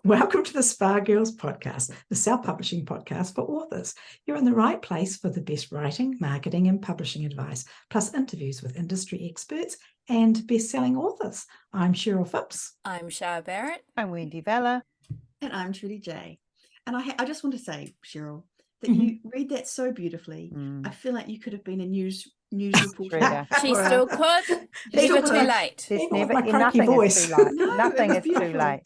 Welcome to the Spa Girls podcast, the self-publishing podcast for authors. You're in the right place for the best writing, marketing, and publishing advice, plus interviews with industry experts and best-selling authors. I'm Cheryl Phipps. I'm Shah Barrett. I'm Wendy Vella. And I'm Trudy J. And I just want to say, Cheryl, that you read that so beautifully. I feel like you could have been a news reporter. She still could. Never too late. There's nothing is too late. Nothing is too late.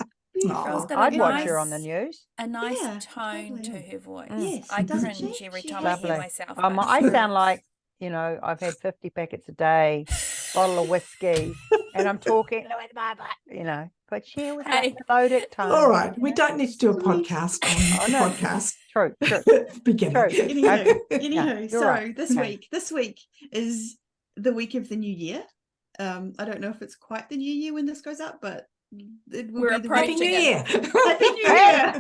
I'd watch her on the news. A nice tone to her voice. Yes, I cringe every time I hear myself. I sound like, I've had 50 packets a day, bottle of whiskey, and I'm talking, but she was loaded tone. All right, we don't need to do a podcast on the podcast. True. Beginning. Anywho, so right. this week is the week of the new year. I don't know if it's quite the new year when this goes up, but we're approaching it. Happy New Year.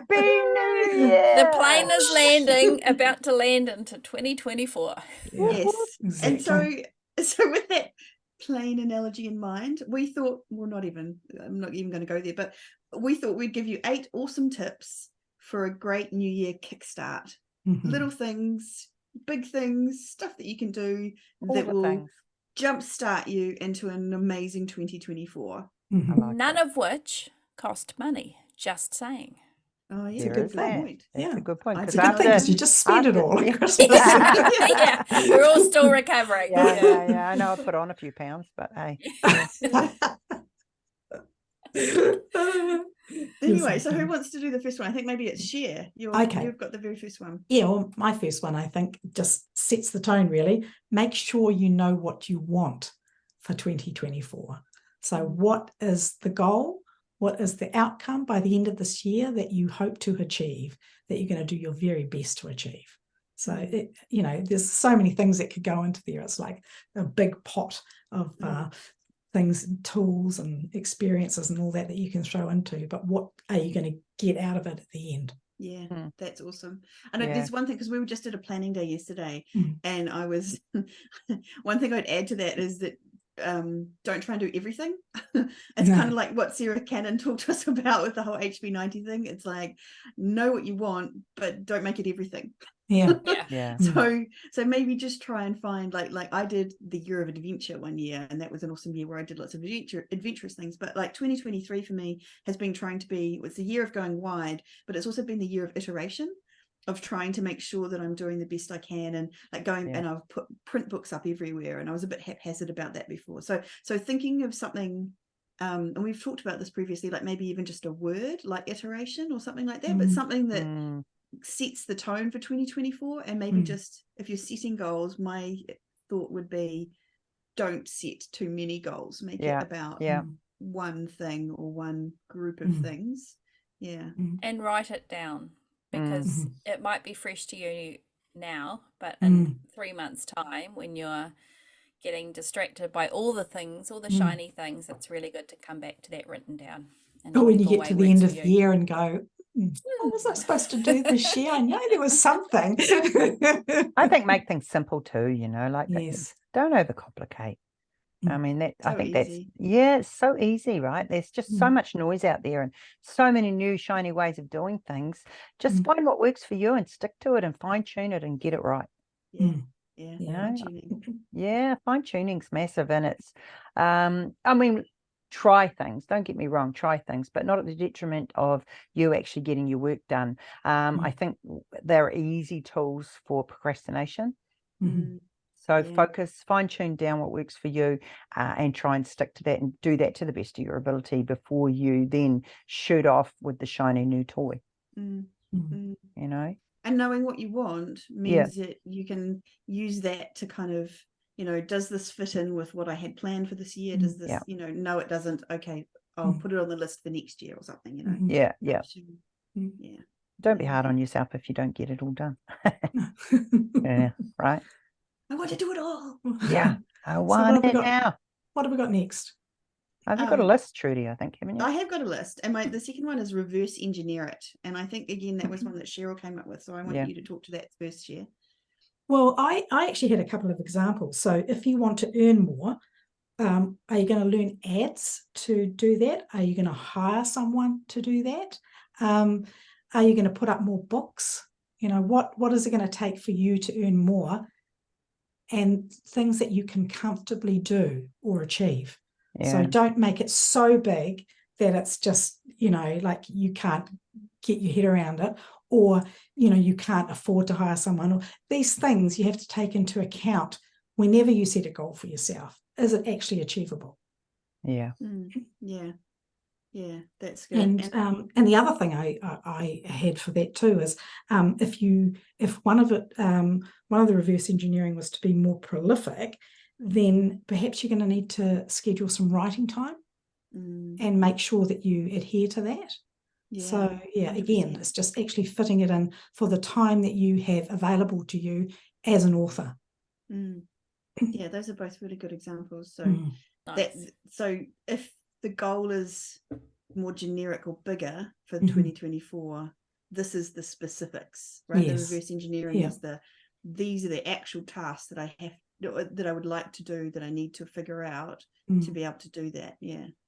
The plane is about to land into 2024. Yes, exactly. And so with that plane analogy in mind, we thought, I'm not even going to go there, but we thought we'd give you 8 awesome tips for a great New Year kickstart. Little things, big things, stuff that you can do that will jumpstart you into an amazing 2024. None of which cost money, just saying. Oh, yeah, it's a good point. It's a good point. It's a good thing because you just spend it all. Yeah, we're all still recovering. Yeah. I know I put on a few pounds, but hey. Anyway, so who wants to do the first one? I think maybe it's Cher. You've got the very first one. Yeah, well, my first one, I think, just sets the tone, really. Make sure you know what you want for 2024. So what is the goal? What is the outcome by the end of this year that you hope to achieve, that you're going to do your very best to achieve? So, there's so many things that could go into there. It's like a big pot of things, tools and experiences and all that you can throw into. But what are you going to get out of it at the end? Yeah, that's awesome. And there's one thing, because we just did a planning day yesterday, and I was one thing I'd add to that is that don't try and do everything. It's kind of like what Sarah Cannon talked to us about with the whole HB90 thing. It's like, know what you want, but don't make it everything. Yeah. So maybe just try and find like I did the year of adventure one year, and that was an awesome year where I did lots of adventurous things. But like 2023 for me has been it's the year of going wide, but it's also been the year of iteration, of trying to make sure that I'm doing the best I can, and like going and I've put print books up everywhere, and I was a bit haphazard about that before. So thinking of something, and we've talked about this previously, like maybe even just a word like iteration or something like that, but something that sets the tone for 2024. And maybe just if you're setting goals, my thought would be don't set too many goals. Make it about one thing or one group of things. And write it down. Because it might be fresh to you now, but in 3 months' time, when you're getting distracted by all the things, all the shiny things, it's really good to come back to that written down. Or when you get to the end of the year and go, what was I supposed to do this year? I know there was something. I think make things simple too, don't overcomplicate. I mean, I think easy. It's so easy, right? There's just so much noise out there and so many new shiny ways of doing things. Just find what works for you and stick to it and fine tune it and get it right. Fine tuning's massive, and it's try things, don't get me wrong, try things, but not at the detriment of you actually getting your work done. I think there are easy tools for procrastination. So focus, fine-tune down what works for you, and try and stick to that and do that to the best of your ability before you then shoot off with the shiny new toy. And knowing what you want means that you can use that to kind of, does this fit in with what I had planned for this year? Does this, no, it doesn't. Okay, I'll put it on the list for next year or something, Don't be hard on yourself if you don't get it all done. Right. I want to do it all. I want it now. What have we got next? Have you got a list, Trudy? I think, haven't you? I have got a list, and the second one is reverse engineer it. And I think again that was one that Cheryl came up with. So I want you to talk to that first, Cher. Well, I actually had a couple of examples. So if you want to earn more, Are you going to learn ads to do that? Are you going to hire someone to do that? Are you going to put up more books? You know, what is it going to take for you to earn more, and things that you can comfortably do or achieve? So don't make it so big that it's just, you know, like you can't get your head around it, or, you know, you can't afford to hire someone. Or these things you have to take into account whenever you set a goal for yourself. Is it actually achievable? Yeah. Yeah, that's good. And the other thing I had for that too is if one of the reverse engineering was to be more prolific, then perhaps you're going to need to schedule some writing time and make sure that you adhere to that. So yeah, 100%. Again, it's just actually fitting it in for the time that you have available to you as an author. Yeah, those are both really good examples. So so if the goal is more generic or bigger for 2024, this is the specifics, right? Yes. The reverse engineering is these are the actual tasks that I would like to do, that I need to figure out to be able to do that.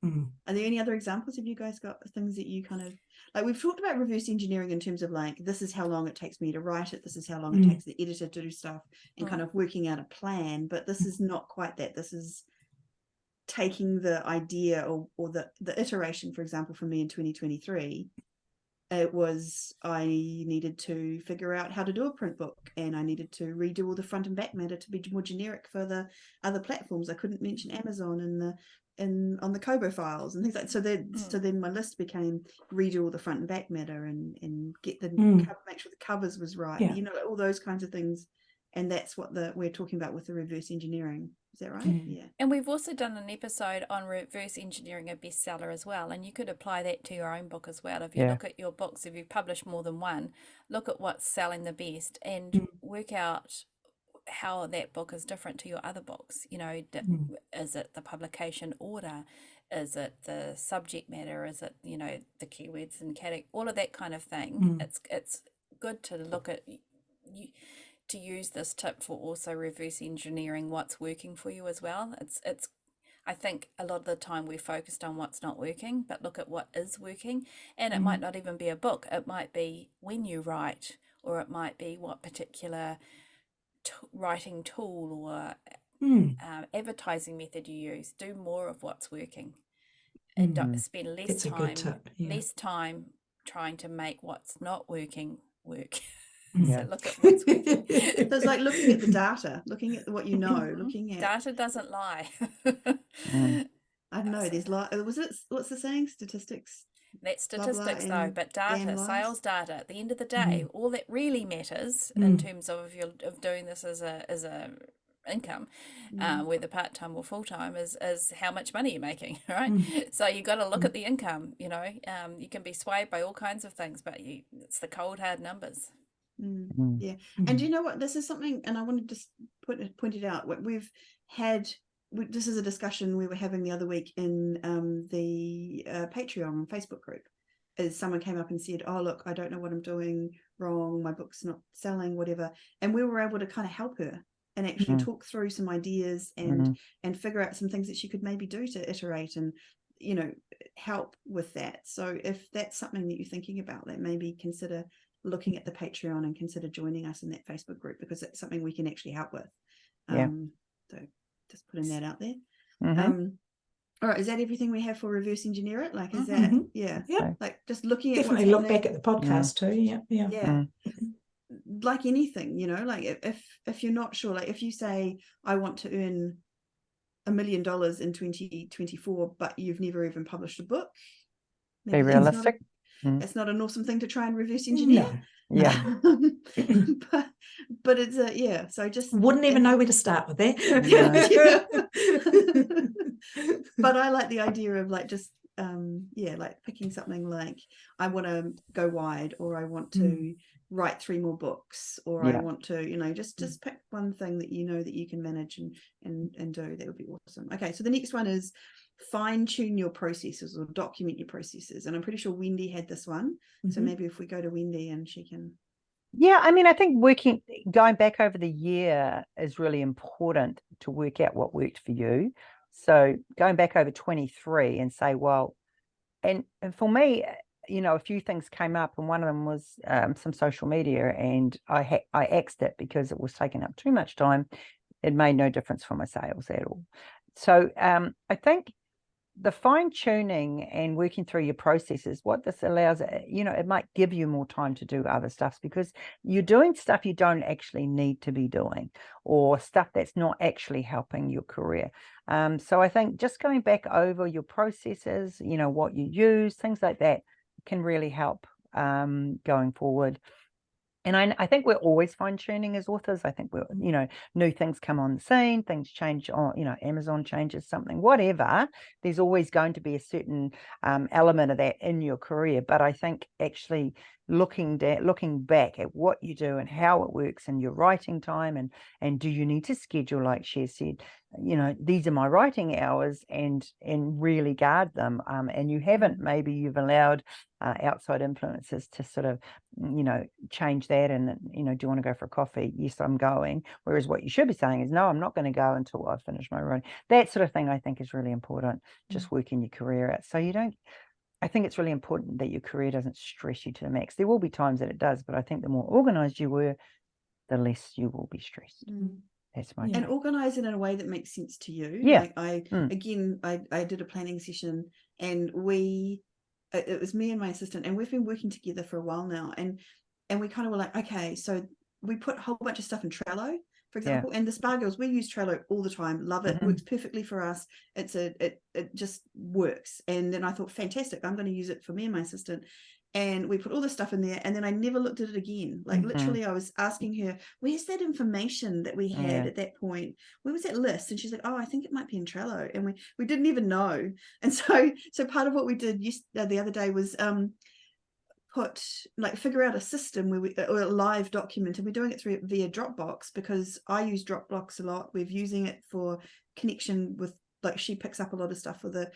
Are there any other examples? Have you guys got things that you kind of like? We've talked about reverse engineering in terms of like, this is how long it takes me to write it, this is how long it takes the editor to do stuff, and kind of working out a plan. But this is not quite that. This is taking the idea or the iteration. For example, for me in 2023, it was, I needed to figure out how to do a print book, and I needed to redo all the front and back matter to be more generic for the other platforms. I couldn't mention Amazon on the Kobo files and things like that. So then my list became redo all the front and back matter and get the cover, make sure the covers was right, you know, all those kinds of things. And that's what we're talking about with the reverse engineering. Is that right? Yeah. And we've also done an episode on reverse engineering a bestseller as well. And you could apply that to your own book as well. If you look at your books, if you publish more than one, look at what's selling the best and work out how that book is different to your other books. You know, is it the publication order? Is it the subject matter? Is it, you know, the keywords and category, all of that kind of thing. It's good to look at to use this tip for also reverse engineering what's working for you as well. It's I think a lot of the time we're focused on what's not working, but look at what is working. And it might not even be a book. It might be when you write, or it might be what particular writing tool or advertising method you use. Do more of what's working, and don't spend less time trying to make what's not working work. So look at what's working. So it's like looking at the data, looking at what you know, looking at data doesn't lie. I don't know. There's what's the saying? Statistics. That's statistics though, but data, sales data. At the end of the day, all that really matters in terms of doing this as a income, whether part-time or full-time, is how much money you're making, right? So you got to look at the income. You know, you can be swayed by all kinds of things, but it's the cold hard numbers. Yeah. And do you know what, this is something, and I wanted to point it out, what we've had, this is a discussion we were having the other week in the Patreon Facebook group, is someone came up and said, oh look, I don't know what I'm doing wrong, my book's not selling, whatever. And we were able to kind of help her and actually talk through some ideas and figure out some things that she could maybe do to iterate and, you know, help with that. So if that's something that you're thinking about, that maybe consider looking at the Patreon and consider joining us in that Facebook group, because it's something we can actually help with. So just putting that out there. All right, is that everything we have for reverse engineer it? Like, is that like just looking at definitely look back at the podcast too. Yeah. Like anything, you know, like if you're not sure, like if you say I want to earn $1 million in 2024, but you've never even published a book, be realistic. It's not an awesome thing to try and reverse engineer. But it's so I just wouldn't even know where to start with that. But I like the idea of like just like picking something like, I want to go wide, or I want to write 3 more books, or I want to, you know, just pick one thing that you know that you can manage and do. That would be awesome. Okay, so the next one is fine-tune your processes, or document your processes, and I'm pretty sure Wendy had this one, so maybe if we go to Wendy and she can. I mean, I think going back over the year is really important to work out what worked for you. So going back over 23 and say, well, and for me, a few things came up, and one of them was some social media, and I axed it because it was taking up too much time. It made no difference for my sales at all. So I think the fine tuning and working through your processes, what this allows, it might give you more time to do other stuff, because you're doing stuff you don't actually need to be doing, or stuff that's not actually helping your career. So I think just going back over your processes, what you use, things like that can really help going forward. And I think we're always fine-tuning as authors. I think we're, new things come on the scene, things change on, Amazon changes something, whatever. There's always going to be a certain element of that in your career. But I think actually looking back at what you do and how it works in your writing time, and do you need to schedule, like she said, these are my writing hours, and really guard them. And you've allowed outside influences to sort of, change that, and, do you want to go for a coffee? Yes, I'm going. Whereas what you should be saying is, no, I'm not going to go until I finish my writing. That sort of thing, I think, is really important, just working your career out. So I think it's really important that your career doesn't stress you to the max. There will be times that it does, but I think the more organized you were, the less you will be stressed. That's my and organize it in a way that makes sense to you. Yeah. Like I did a planning session, and it was me and my assistant, and we've been working together for a while now, and we kind of were like, okay, so we put a whole bunch of stuff in Trello, for example, and the Spa Girls, we use Trello all the time, love it, works perfectly for us. It just works. And then I thought, fantastic, I'm going to use it for me and my assistant. And we put all this stuff in there, and then I never looked at it again. Like literally, I was asking her, where's that information that we had at that point? Where was that list? And she's like, oh, I think it might be in Trello. And we didn't even know. And so part of what we did the other day was figure out a system or a live document, and we're doing it via Dropbox, because I use Dropbox a lot. We're using it for connection with, like, she picks up a lot of stuff for the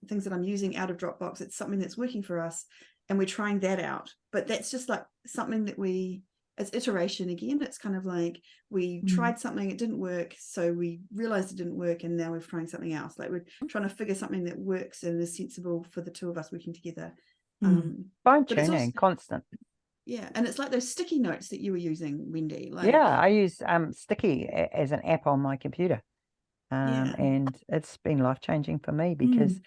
things that I'm using out of Dropbox. It's something that's working for us, and we're trying that out. But that's just like something that it's iteration again. It's kind of like we tried something, it didn't work, so we realized it didn't work, and now we're trying something else. Like, we're trying to figure something that works and is sensible for the two of us working together. Fine tuning, constant. Yeah, and it's like those sticky notes that you were using, Wendy. I use Sticky as an app on my computer. And it's been life-changing for me, because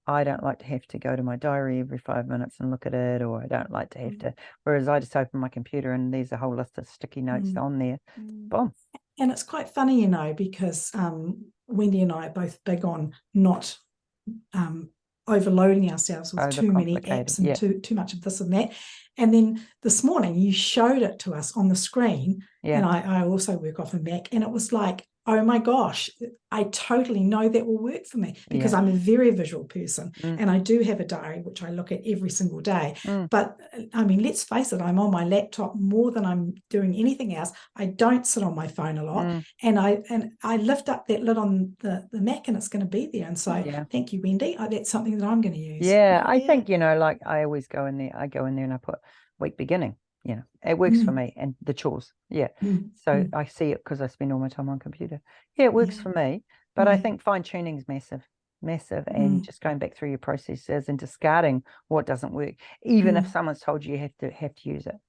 I don't like to have to go to my diary every 5 minutes and look at it, or I don't like to have to, whereas I just open my computer and there's a whole list of sticky notes on there. Boom. And it's quite funny, because Wendy and I are both big on not overloading ourselves with too many apps and too much of this and that. And then this morning you showed it to us on the screen, and I also work off a Mac, and it was like, oh my gosh, I totally know that will work for me, because I'm a very visual person, and I do have a diary which I look at every single day. But I mean, let's face it, I'm on my laptop more than I'm doing anything else. I don't sit on my phone a lot, and I lift up that lid on the Mac, and it's going to be there. And so thank you, Wendy. That's something that I'm going to use. I think, like, I always go in there and I put week beginning. It works for me, and the chores. So I see it because I spend all my time on computer. It works for me, but I think fine tuning is massive, and just going back through your processes and discarding what doesn't work, even if someone's told you have to use it.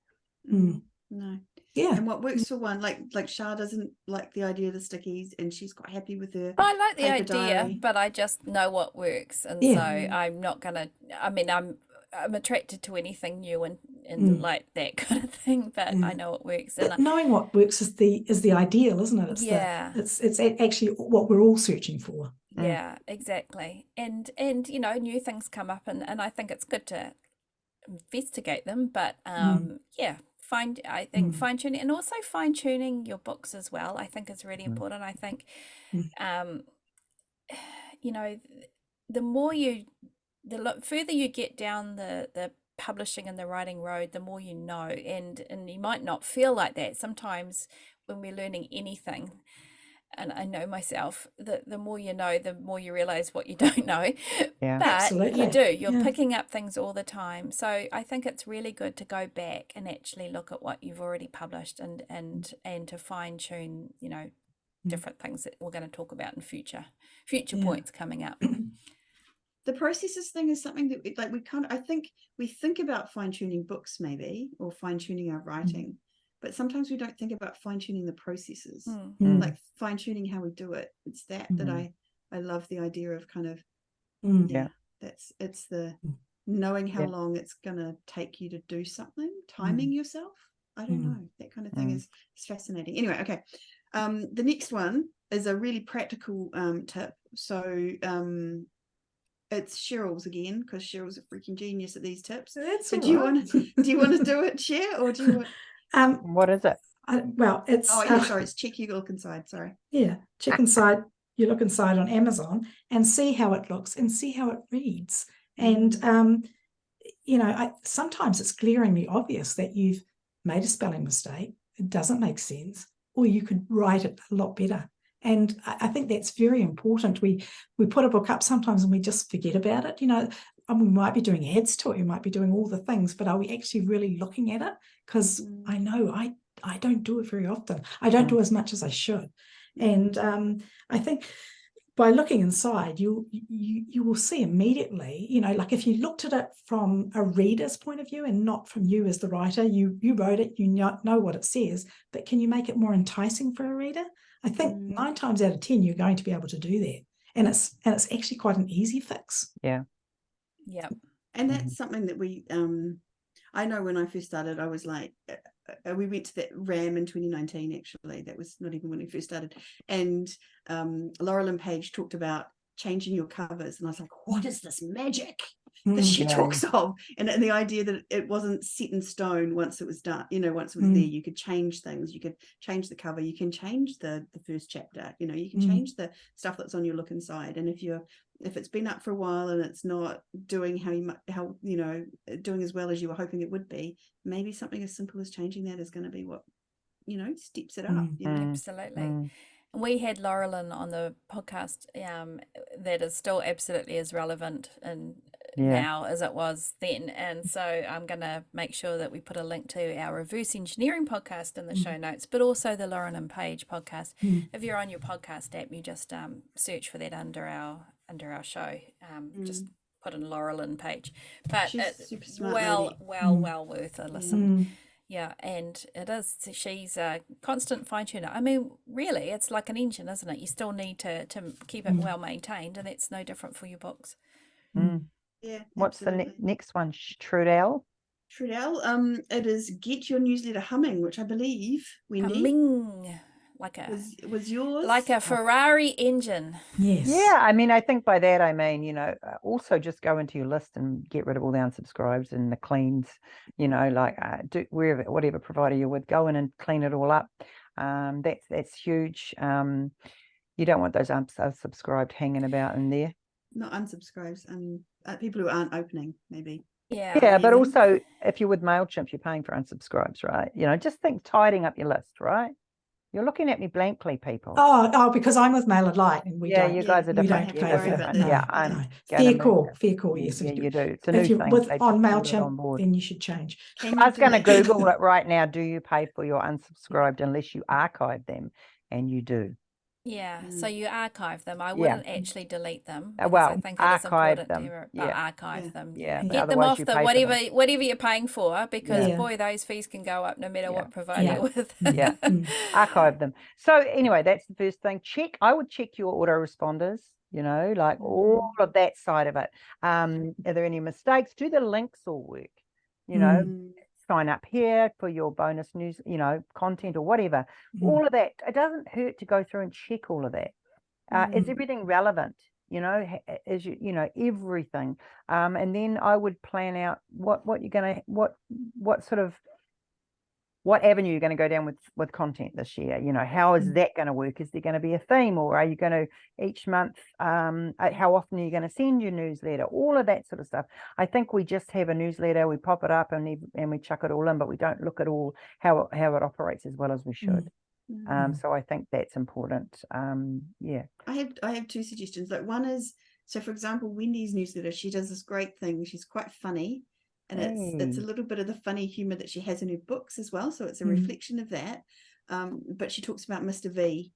No. And what works for one, like Shah doesn't like the idea of the stickies, and she's quite happy with her. I like the idea, diary. But I just know what works, and so I'm not gonna. I mean, I'm attracted to anything new and like that kind of thing, but I know it works. But knowing what works is the ideal, isn't it? It's actually what we're all searching for. Yeah, exactly. And new things come up, and I think it's good to investigate them. But I think fine tuning, and also fine tuning your books as well, I think is really important. I think the further you get down the publishing and the writing road, the more you know, and you might not feel like that sometimes when we're learning anything. And I know myself that the more you know, the more you realize what you don't know. But absolutely. You're picking up things all the time. So I think it's really good to go back and actually look at what you've already published and to fine tune, different things that we're going to talk about in future points coming up. The processes thing is something that like I think we think about fine-tuning books maybe, or fine-tuning our writing, but sometimes we don't think about fine-tuning the processes, like fine-tuning how we do it. It's that I love the idea of kind of it's the knowing how long it's gonna take you to do something, timing yourself. I don't know, that kind of thing is fascinating. Anyway, okay. The next one is a really practical tip. So it's Cheryl's again, because Cheryl's a freaking genius at these tips. So do you want to do it, Cher, or do you want? What is it? It's sorry, it's check you look inside. Sorry. Yeah, check inside. You look inside on Amazon and see how it looks and see how it reads. And sometimes it's glaringly obvious that you've made a spelling mistake. It doesn't make sense, or you could write it a lot better. And I think that's very important. We put a book up sometimes and we just forget about it. We might be doing ads to it, we might be doing all the things, but are we actually really looking at it? Because I know I don't do it very often. I don't do as much as I should. And I think by looking inside, you will see immediately, like if you looked at it from a reader's point of view and not from you as the writer, you wrote it, you know what it says, but can you make it more enticing for a reader? I think 9 times out of 10, you're going to be able to do that. And it's actually quite an easy fix. Yeah. Yeah. And that's something that we, I know when I first started, I was like, we went to that RAM in 2019, actually. That was not even when we first started. And Laurelin Paige talked about changing your covers. And I was like, what is this magic that she talks of? And the idea that it wasn't set in stone once it was done, once it was there, you could change things. You could change the cover. You can change the first chapter. You can change the stuff that's on your look inside. And if it's been up for a while and it's not doing doing as well as you were hoping it would be, maybe something as simple as changing that is going to be what steps it up. Absolutely. We had Laurelin on the podcast that is still absolutely as relevant now as it was then, and so I'm going to make sure that we put a link to our reverse engineering podcast in the show notes, but also the Laurelin Paige podcast. If you're on your podcast app, you just search for that under our show, just put in Laurelin Paige, but it's super smart well worth a listen. Yeah, and it is. She's a constant fine tuner. I mean, really, it's like an engine, isn't it? You still need to keep it well maintained, and it's no different for your books. Yeah. What's the next one? Trudell? Trudell, it is Get Your Newsletter Humming, which I believe, Wendy, Humming, like was yours, like a Ferrari engine. Yes. Yeah, I mean, I think by that I mean, also just go into your list and get rid of all the unsubscribes and the cleans, do whatever provider you're with, go in and clean it all up. That's huge. You don't want those unsubscribed hanging about in there. Not unsubscribes, and people who aren't opening, maybe. Yeah, but also if you're with MailChimp, you're paying for unsubscribes, right? Just think tidying up your list, right? You're looking at me blankly, people. Oh, because I'm with MailerLite and we don't. You guys are different. We don't pay for that. No, fair call. Yes, yeah, you do. It's a if new you're thing. with on MailChimp, then you should change. I was going to Google it right now. Do you pay for your unsubscribed unless you archive them? And you do. Yeah, so you archive them. I wouldn't actually delete them. Well, I think archive it is them. important to archive them. Yeah, and get them off the whatever you're paying for, because boy, those fees can go up no matter what provider you're with. Archive them. So anyway, that's the first thing. I would check your autoresponders, like all of that side of it. Are there any mistakes? Do the links all work? Sign up here for your bonus news, content or whatever. All of that. It doesn't hurt to go through and check all of that. Is everything relevant? Is everything. And then I would plan out what you're gonna what avenue you're going to go down with content this year. How is that going to work? Is there going to be a theme, or are you going to each month, how often are you going to send your newsletter? All of that sort of stuff. I think we just have a newsletter, we pop it up and we chuck it all in, but we don't look at all how it operates as well as we should. So I think that's important. I have 2 suggestions. Like, one is, so for example, Wendy's newsletter, she does this great thing. She's quite funny. And it's a little bit of the funny humor that she has in her books as well. So it's a reflection of that. But she talks about Mr. V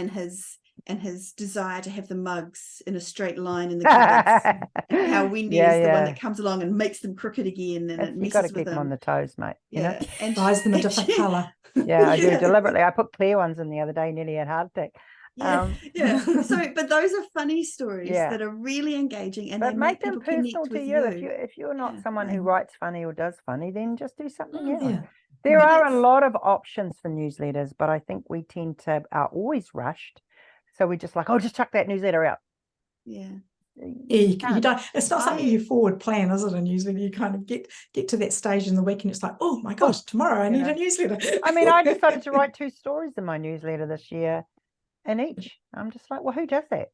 his desire to have the mugs in a straight line in the cupboards, and how Wendy is the one that comes along and makes them crooked again, and it You got to messes with keep them on him. the toes, mate. You know? And Buys them a different colour. Yeah, I do deliberately. I put clear ones in the other day, nearly had heart attack. So, but those are funny stories that are really engaging, and but they make make them people personal connect to with you. If you're not someone who writes funny or does funny, then just do something else. Yeah. There are a lot of options for newsletters, but I think we tend to are always rushed. So we're just like, oh, just chuck that newsletter out. Yeah, you don't. It's not something you forward plan, is it? A newsletter, you kind of get to that stage in the week, and it's like, oh my gosh, tomorrow I need a newsletter. I mean, I decided to write 2 stories in my newsletter this year, and each. I'm just like, well, who does that?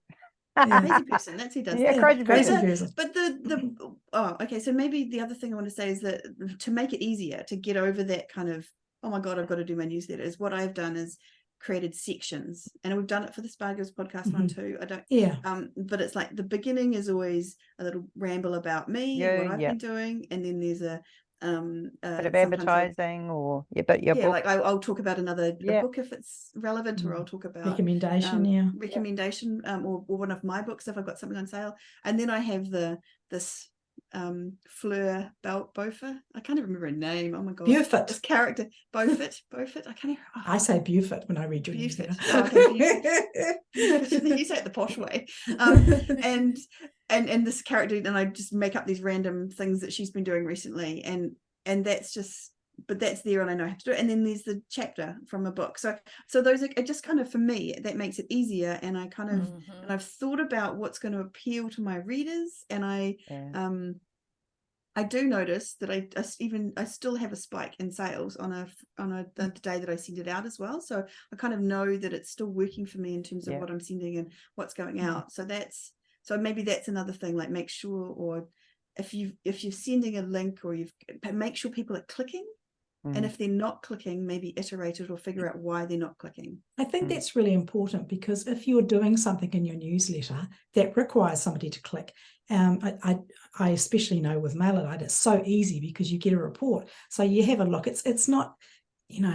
Crazy person. That's who does that. Crazy person. But okay. So maybe the other thing I want to say is that to make it easier to get over that kind of, oh my God, I've got to do my newsletter, is what I've done is created sections, and we've done it for the Spargo's podcast one too. But it's like the beginning is always a little ramble about me and what I've been doing, and then there's a bit of advertising or book. Like I'll talk about a book if it's relevant, or I'll talk about recommendation or one of my books if I've got something on sale. And then I have this Fleur Beaufort. I can't even remember her name. Oh my God. Beaufort. This character. Beaufort. I can't even. I say Beaufort when I read your newsletter. You say it the posh way. And this character, and I just make up these random things that she's been doing recently, and that's just, but that's there, and I know how to do it. And then there's the chapter from a book. So those are just kind of, for me, that makes it easier. And I kind of, and I've thought about what's going to appeal to my readers. And I do notice that I still have a spike in sales on the day that I send it out as well. So I kind of know that it's still working for me in terms of what I'm sending and what's going out. So maybe that's another thing, like make sure, or if you're sending a link, or make sure people are clicking. And if they're not clicking, maybe iterate it or figure out why they're not clicking. I think that's really important, because if you're doing something in your newsletter that requires somebody to click, I especially know with MailerLite, it's so easy because you get a report. So you have a look. It's not,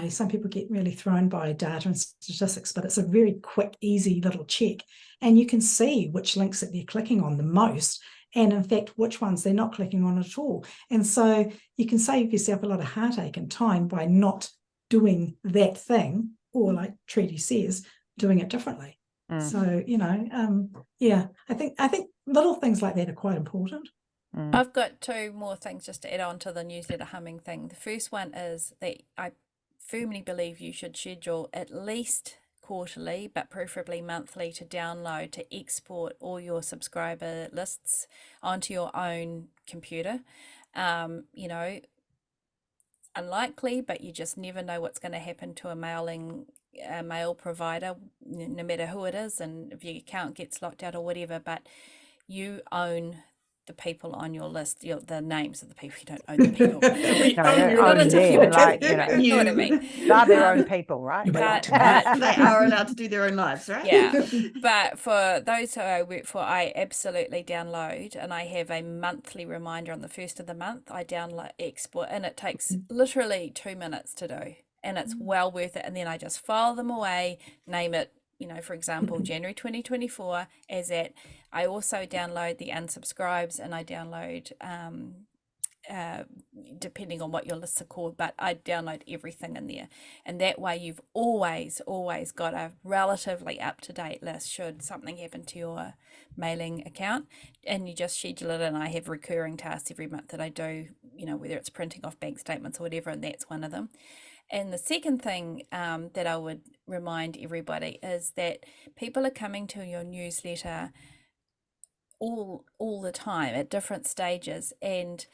some people get really thrown by data and statistics, but it's a very quick, easy little check. And you can see which links that they're clicking on the most, and in fact, which ones they're not clicking on at all. And so you can save yourself a lot of heartache and time by not doing that thing, or like Treaty says, doing it differently. So, I think little things like that are quite important. I've got 2 more things just to add on to the newsletter humming thing. The first one is that I firmly believe you should schedule at least quarterly, but preferably monthly, to download, to export all your subscriber lists onto your own computer. Unlikely, but you just never know what's going to happen to a mail provider, no matter who it is, and if your account gets locked out or whatever. But you own the people on your list, the names of the people. You don't own the people. You know what I mean. They're their own people, right? But they are allowed to do their own lives, right? Yeah. But for those who I work for, I absolutely download, and I have a monthly reminder on the first of the month. I download, export, and it takes literally 2 minutes to do, and it's well worth it. And then I just file them away, name it, for example, January 2024 as at. I also download the unsubscribes, and I download, depending on what your lists are called, but I download everything in there. And that way you've always got a relatively up-to-date list should something happen to your mailing account, and you just schedule it. And I have recurring tasks every month that I do, whether it's printing off bank statements or whatever, and that's one of them. And the second thing that I would remind everybody is that people are coming to your newsletter all the time at different stages. And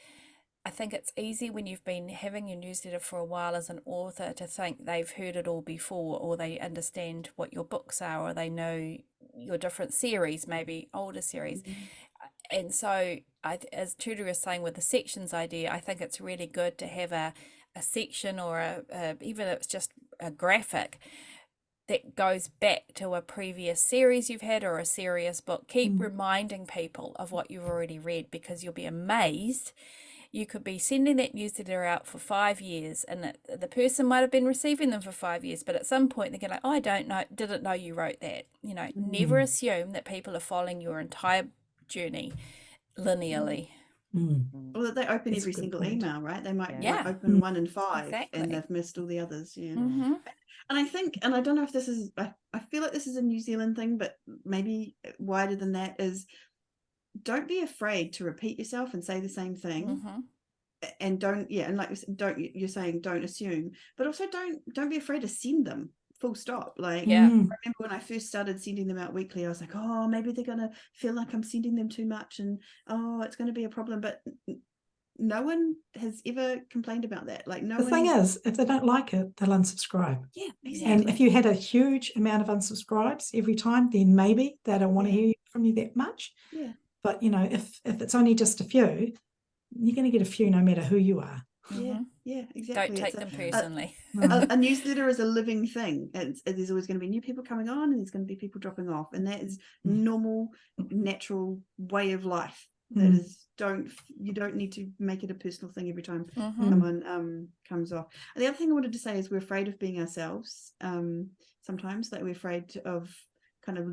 I think it's easy when you've been having your newsletter for a while as an author to think they've heard it all before, or they understand what your books are, or they know your different series, maybe older series. And so as Tudor was saying with the sections idea, I think it's really good to have a section, or even if it's just a graphic that goes back to a previous series you've had, or a serious book. Keep reminding people of what you've already read, because you'll be amazed. you could be sending that newsletter out for 5 years, and the person might have been receiving them for 5 years, but at some point they're going like, oh, I didn't know you wrote that. Never assume that people are following your entire journey linearly. Or that they open That's a every good single point. email, right? They might open 1 in 5 Exactly. and they've missed all the others. Yeah. Mhm. And I think, and I don't know if this is, I feel like this is a New Zealand thing, but maybe wider than that, is don't be afraid to repeat yourself and say the same thing. Mhm. And don't, and like you're saying, don't assume, but also don't be afraid to send them. Full stop. Like, Yeah. I remember when I first started sending them out weekly, I was like, oh, maybe they're gonna feel like I'm sending them too much, and oh, it's going to be a problem. But no one has ever complained about that. Like, no The one. thing is, if they don't like it, they'll unsubscribe. Yeah, exactly. And if you had a huge amount of unsubscribes every time, then maybe they don't want to hear from you that much. Yeah. But if it's only just a few, you're going to get a few no matter who you are. Yeah, exactly. Don't take them personally. A newsletter is a living thing. There's always going to be new people coming on, and there's going to be people dropping off, and that is normal, natural way of life. That is, you don't need to make it a personal thing every time someone comes off. And the other thing I wanted to say is we're afraid of being ourselves. Sometimes, like, we're afraid of kind of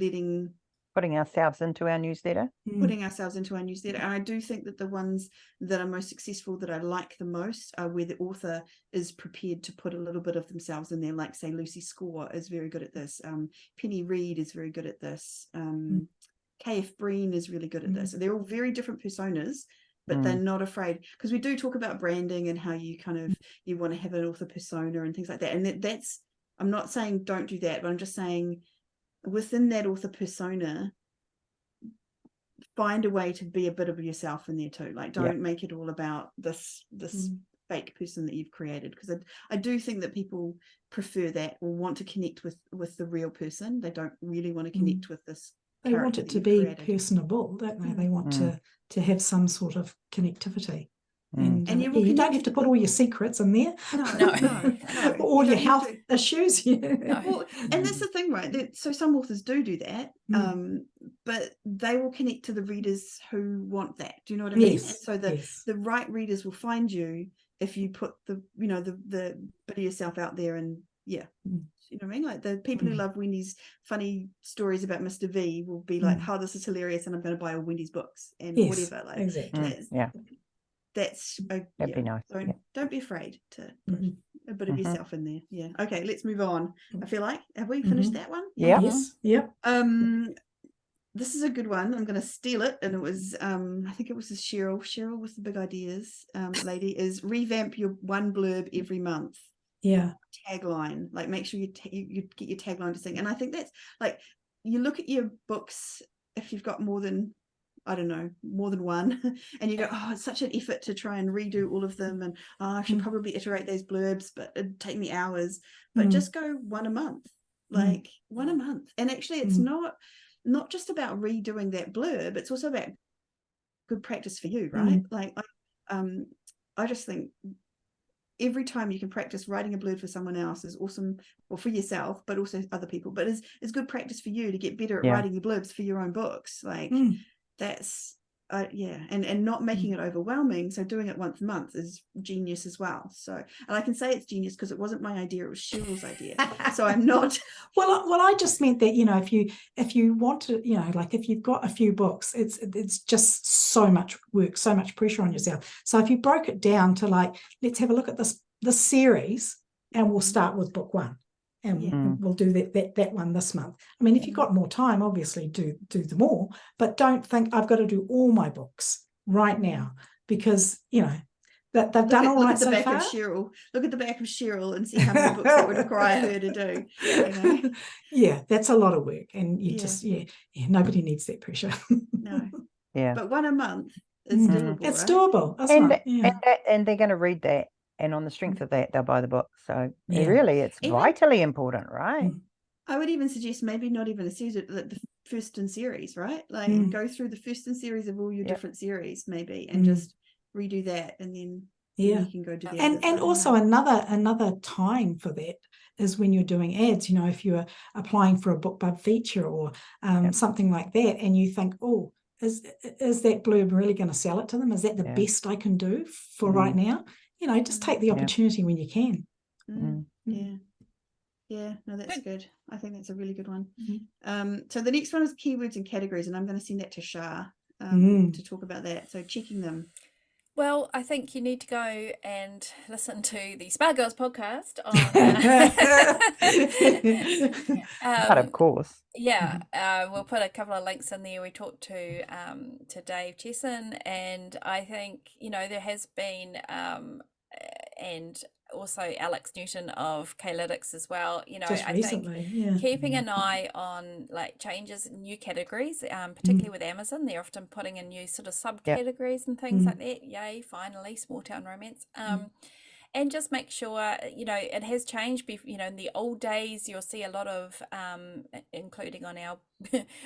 putting ourselves into our newsletter. Putting ourselves into our newsletter. And I do think that the ones that are most successful, that I like the most, are where the author is prepared to put a little bit of themselves in there. Like, say, Lucy Score is very good at this. Penny Reid is very good at this. KF Breen is really good at this. They're all very different personas, but they're not afraid, because we do talk about branding and how you kind of, you want to have an author persona and things like that. And that's, I'm not saying don't do that, but I'm just saying within that author persona, find a way to be a bit of yourself in there too. Like, don't make it all about this fake person that you've created, because I do think that people prefer that, or want to connect with the real person. They don't really want to connect with this. They want it to be personable, don't they? They want to have some sort of connectivity. And you don't have to put all your secrets in there. No. All your health issues. Well, and that's the thing, right? So some authors do that, but they will connect to the readers who want that. Do you know what I mean? Yes. So the right readers will find you if you put the bit of yourself out there. And you know what I mean? Like, the people who love Wendy's funny stories about Mr. V will be like, oh, this is hilarious, and I'm going to buy all Wendy's books and whatever. Like, exactly. That's that'd be nice. Don't be afraid to put a bit of yourself in there. Yeah. Okay, let's move on. I feel like, have we finished that one? Yes. Yep. This is a good one. I'm going to steal it, and it was I think it was Cheryl with the big ideas lady, is revamp your one blurb every month. Tagline. Like, make sure you get your tagline to sing. And I think that's, like, you look at your books, if you've got more than one, and you go, oh, it's such an effort to try and redo all of them, and I should probably iterate those blurbs, but it'd take me hours. But just go one a month, like one a month. And actually, it's not just about redoing that blurb, it's also about good practice for you, right? Like, I just think every time you can practice writing a blurb for someone else is awesome, or for yourself, but also other people. But it's good practice for you to get better at writing your blurbs for your own books. Like, that's and not making it overwhelming. So doing it once a month is genius as well. So, and I can say it's genius because it wasn't my idea, it was Cheryl's idea. So I'm not well I just meant that, if you want to, like, if you've got a few books, it's just so much work, so much pressure on yourself. So if you broke it down to, like, let's have a look at this series, and we'll start with book 1, and we'll do that one this month. I mean, if you've got more time, obviously do them all, but don't think I've got to do all my books right now, because that they've done all right so far. Look at the back of Cheryl and see how many books that would require her to do. Yeah, that's a lot of work, and you just nobody needs that pressure. No. But one a month is doable. It's right? doable. And they're going to read that. And on the strength of that, they'll buy the book. So really, it's vitally important, right? I would even suggest maybe not even a series, the first in series, right? Like, go through the first in series of all your different series, maybe, and just redo that, and then you can go do the others. And also another time for that is when you're doing ads. If you're applying for a BookBub feature or something like that, and you think, oh, is that blurb really going to sell it to them? Is that the best I can do for right now? You know, just take the opportunity when you can. Yeah, no, that's good. I think that's a really good one. So the next one is keywords and categories, and I'm going to send that to Shah to talk about that. So checking them. Well, I think you need to go and listen to the Spa Girls podcast on. But of course. We'll put a couple of links in there. We talked to Dave Chesson, and I think, you know, there has been and also Alex Newton of K-Lytics as well. You know, just I recently, think keeping an eye on like changes in new categories, particularly with Amazon, they're often putting in new sort of subcategories and things like that. Yay, finally, small town romance. And just make sure, you know, it has changed. You know, in the old days, you'll see a lot of, including on our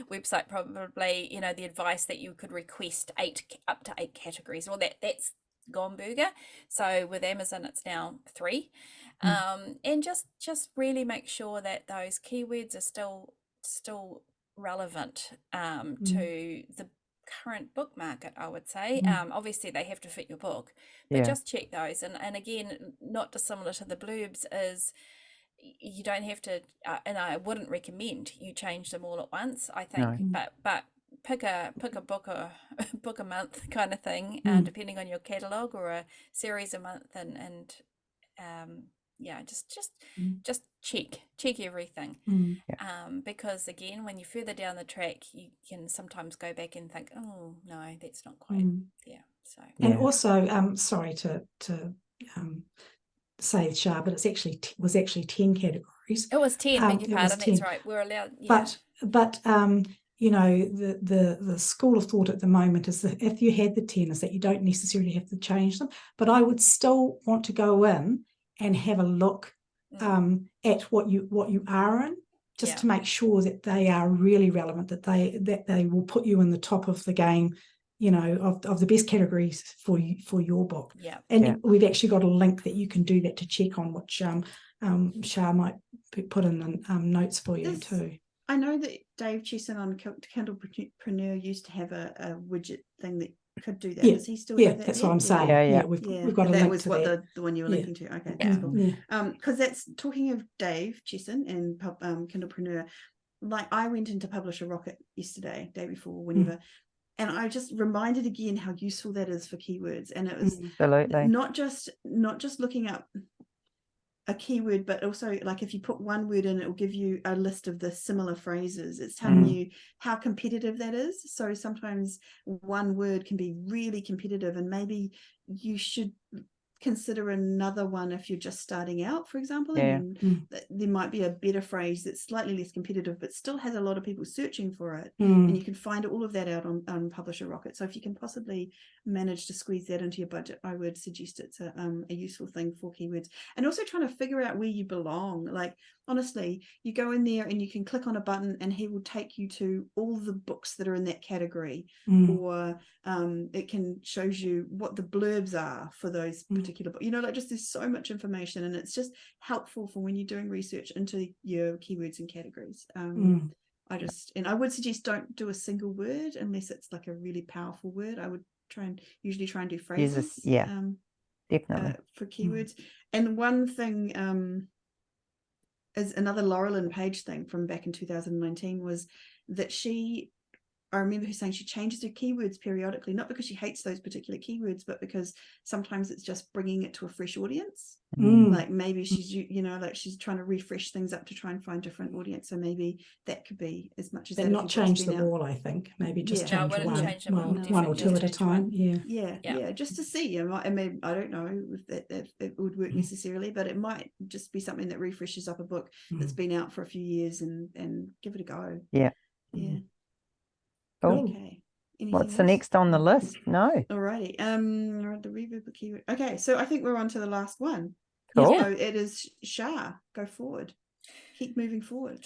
website, probably, you know, the advice that you could request up to 8 categories. Well, that's gone burger. So with Amazon, it's now 3. And just really make sure that those keywords are still relevant to the current book market, I would say. Obviously they have to fit your book, but just check those. And again, not dissimilar to the blurbs, is you don't have to, and I wouldn't recommend you change them all at once, I think. But pick a book a month kind of thing, depending on your catalog, or a series a month, and just check everything. Because again, when you're further down the track, you can sometimes go back and think, oh no, that's not quite there. So and also sorry to say Shah, but it's actually was 10 categories. It was 10, beg your pardon, that's right, we're allowed. But you know, the school of thought at the moment is that if you had the 10, is that you don't necessarily have to change them, but I would still want to go in and have a look at what you are in, just to make sure that they are really relevant, that they will put you in the top of the game, you know, of the best categories for your book. And we've actually got a link that you can do that to check on, which Shah might put in the notes for you too. I know that Dave Chesson on Kindlepreneur used to have a widget thing that could do that. Does he still have that? That's what I'm saying. We've got a link was to what that. the one you were linking to. Okay, that's cool. Because that's talking of Dave Chesson and Kindlepreneur. Like, I went into Publisher Rocket yesterday, day before, whenever, and I just reminded again how useful that is for keywords. And it was not just looking up a keyword, but also, like, if you put one word in, it will give you a list of the similar phrases. It's telling you how competitive that is. So sometimes one word can be really competitive, and maybe you should consider another one if you're just starting out, for example. And there might be a better phrase that's slightly less competitive but still has a lot of people searching for it, and you can find all of that out on Publisher Rocket. So if you can possibly manage to squeeze that into your budget, I would suggest it's a useful thing for keywords. And also trying to figure out where you belong. Like, honestly, you go in there and you can click on a button and he will take you to all the books that are in that category, or it can shows you what the blurbs are for those particular books. You know, like, just there's so much information, and it's just helpful for when you're doing research into your keywords and categories. I would suggest don't do a single word unless it's like a really powerful word. I would usually try and do phrases. Definitely for keywords. And one thing is another Laurelin Paige thing from back in 2019 was that I remember her saying she changes her keywords periodically, not because she hates those particular keywords, but because sometimes it's just bringing it to a fresh audience. Like, maybe she's, you know, like, she's trying to refresh things up to try and find different audience. So maybe that could be as much as but that. not change them all, I think. Maybe just change one or two at a time. Just to see. I mean, I don't know if it would work necessarily, but it might just be something that refreshes up a book that's been out for a few years, and give it a go. Cool. Okay. What's the next on the list? No. Alrighty. The reverb keyword. Okay, so I think we're on to the last one. Cool. So it is Shah. Go forward. Keep moving forward.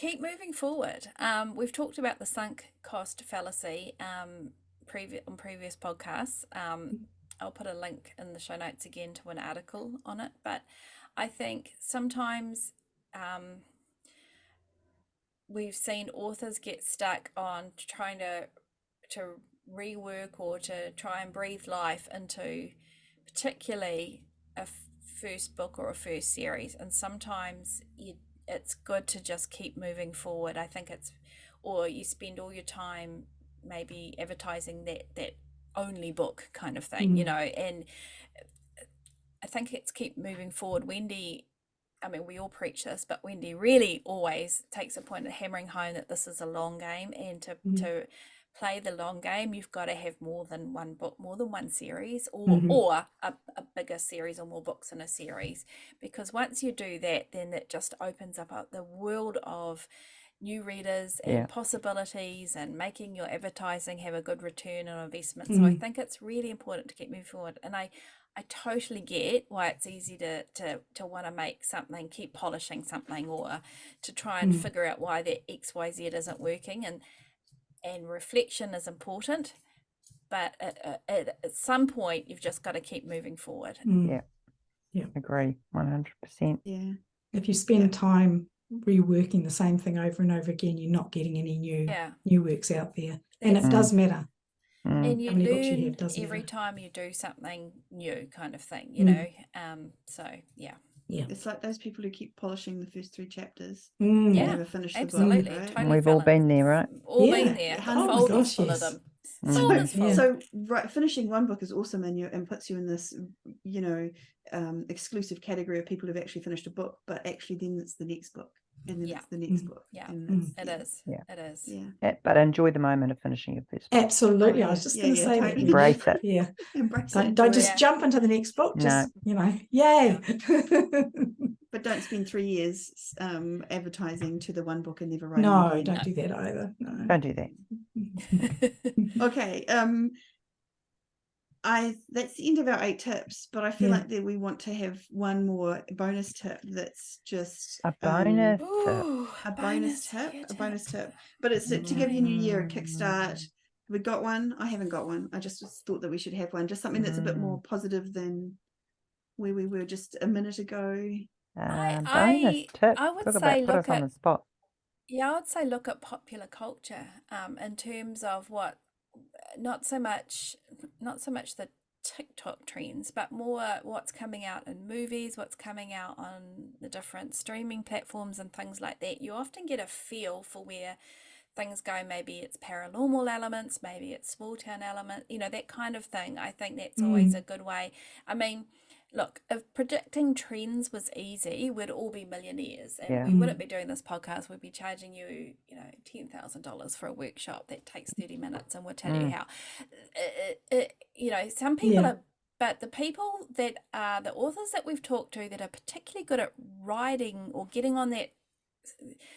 We've talked about the sunk cost fallacy on previous podcasts. I'll put a link in the show notes again to an article on it. But I think sometimes we've seen authors get stuck on trying to rework or to try and breathe life into particularly a first book or a first series. And sometimes it's good to just keep moving forward. I think or you spend all your time maybe advertising that only book kind of thing, you know, and I think it's keep moving forward. Wendy, I mean, we all preach this, but Wendy really always takes a point of hammering home that this is a long game, and to play the long game, you've got to have more than one book, more than one series, or a bigger series or more books in a series. Because once you do that, then it just opens up the world of new readers and possibilities, and making your advertising have a good return on investment. So I think it's really important to keep moving forward. And I totally get why it's easy to want to make something, keep polishing something, or to try and figure out why that XYZ isn't working. And reflection is important, but at some point you've just got to keep moving forward. Yeah, agree 100%. Yeah, if you spend time reworking the same thing over and over again, you're not getting any new works out there, and it does matter. And you How many books learn you have does every matter. time you do something new, kind of thing, you know. So it's like those people who keep polishing the first 3 chapters. Yeah, Never finish the absolutely, book, right? totally. We've all been there, right? All been there. The Oh my folders gosh, full yes. of them. So, Folders full. so finishing one book is awesome, and puts you in this, you know, exclusive category of people who've actually finished a book. But actually, then it's the next book, and then it's the next book. Yeah, and it is. Yeah. It is. Yeah. But enjoy the moment of finishing your first book. Absolutely. Oh, I was just going to say that. totally. Embrace it. Yeah. Embrace it, Don't enjoy just it. jump into the next book. Just, you know, yay. But don't spend 3 years advertising to the one book and never writing No, again. don't do that either. No. Don't do that. Okay. That's the end of our 8 tips, but I feel like that we want to have one more bonus tip that's just A bonus Ooh, a bonus tip, but it's to give your new year a kickstart. We got one. I haven't got one. I just thought that we should have one, just something that's a bit more positive than where we were just a minute ago. Bonus tip. I would Talk say about put us on the spot. Yeah, I would say look at popular culture in terms of what, not so much the TikTok trends, but more what's coming out in movies, what's coming out on the different streaming platforms and things like that. You often get a feel for where things go. Maybe it's paranormal elements, maybe it's small town element, you know, that kind of thing. I think that's always a good way. I mean, look, if predicting trends was easy, we'd all be millionaires, and we wouldn't be doing this podcast. We'd be charging you, you know, $10,000 for a workshop that takes 30 minutes, and we'll tell you how. You know, some people are, but the people that are the authors that we've talked to that are particularly good at riding or getting on that,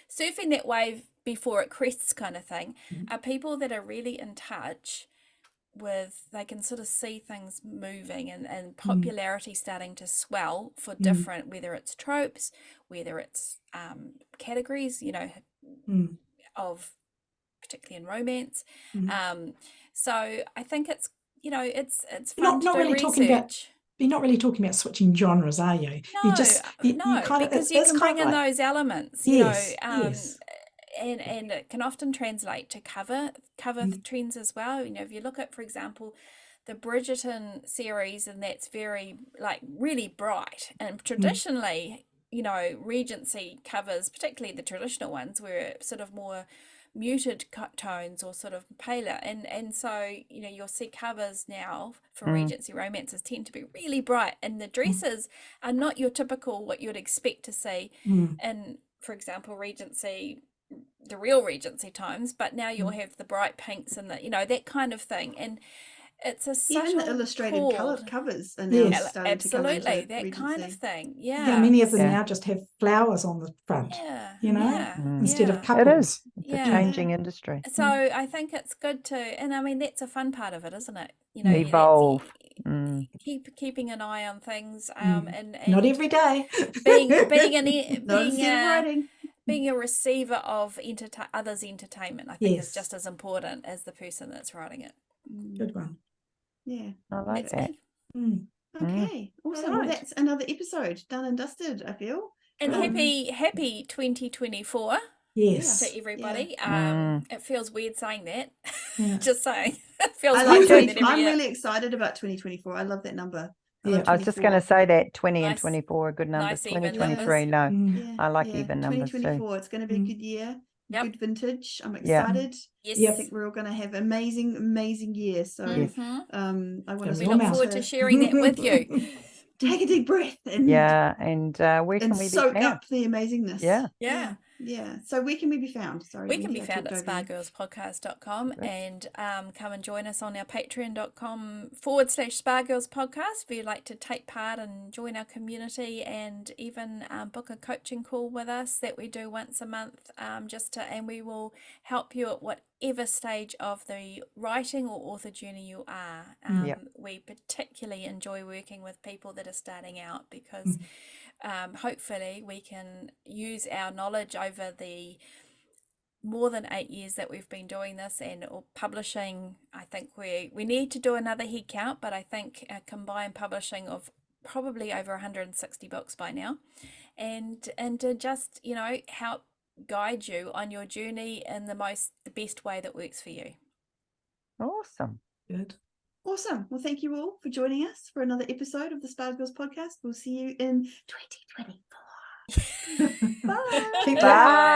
surfing that wave before it crests kind of thing, are people that are really in touch with, they can sort of see things moving and popularity starting to swell for different, whether it's tropes, whether it's categories, you know, of particularly in romance. So I think it's, you know, it's fun to not do really research. talking about, you're not really talking about switching genres, are you? No, you just you kind of, because you can bring in those elements, you know, and it can often translate to cover trends as well. You know, if you look at, for example, the Bridgerton series, and that's very, like, really bright, and traditionally, you know, Regency covers, particularly the traditional ones, were sort of more muted tones or sort of paler, and so, you know, you'll see covers now for Regency romances tend to be really bright, and the dresses are not your typical what you'd expect to see in, for example, Regency, the real Regency times, but now you'll have the bright pinks and the, you know, that kind of thing, and it's a subtle, even the illustrated cool covers are now starting absolutely to cover into that kind of Regency. thing. Many of them now just have flowers on the front, you know, instead of couples. It is. It's a changing industry. So I think it's good to, and I mean, that's a fun part of it, isn't it? You know, evolve. Keeping an eye on things, and not every day. being a receiver of others' entertainment, I think, is just as important as the person that's writing it. Good one. Yeah, I like that. Okay, awesome. Well, that's another episode done and dusted, I feel. And happy 2024. Yes. To everybody. It feels weird saying that. Yeah. Just saying. Feels I like like doing it every I'm year. really excited about 2024. I love that number. Yeah. I was just going to say that 20 and Nice. 24 are good numbers. Nice even 2023, no. Mm. I like even numbers too. 2024, it's going to be a good year. Yep. Good vintage. I'm Yeah. excited. Yes. I Yep. think we're all going to have amazing year. So Mhm. I want Gonna to be We all look mouth. forward to sharing that with you. take a deep breath and Yeah, and where can and we be soak found? up the amazingness. Yeah. Yeah. So where can we be found? Sorry, We can Lindsay, be I found at talked over you. spargirlspodcast.com Great. and come and join us on our patreon.com/Spargirls podcast if you'd like to take part and join our community and even book a coaching call with us that we do once a month and we will help you at whatever stage of the writing or author journey you are. Yep. We particularly enjoy working with people that are starting out because hopefully we can use our knowledge over the more than 8 years that we've been doing this and publishing. I think we need to do another head count, but I think a combined publishing of probably over 160 books by now, and to just help guide you on your journey in the best way that works for you. Awesome. Good. Awesome. Well, thank you all for joining us for another episode of the Spargirls podcast. We'll see you in 2024. Bye. Keep Bye.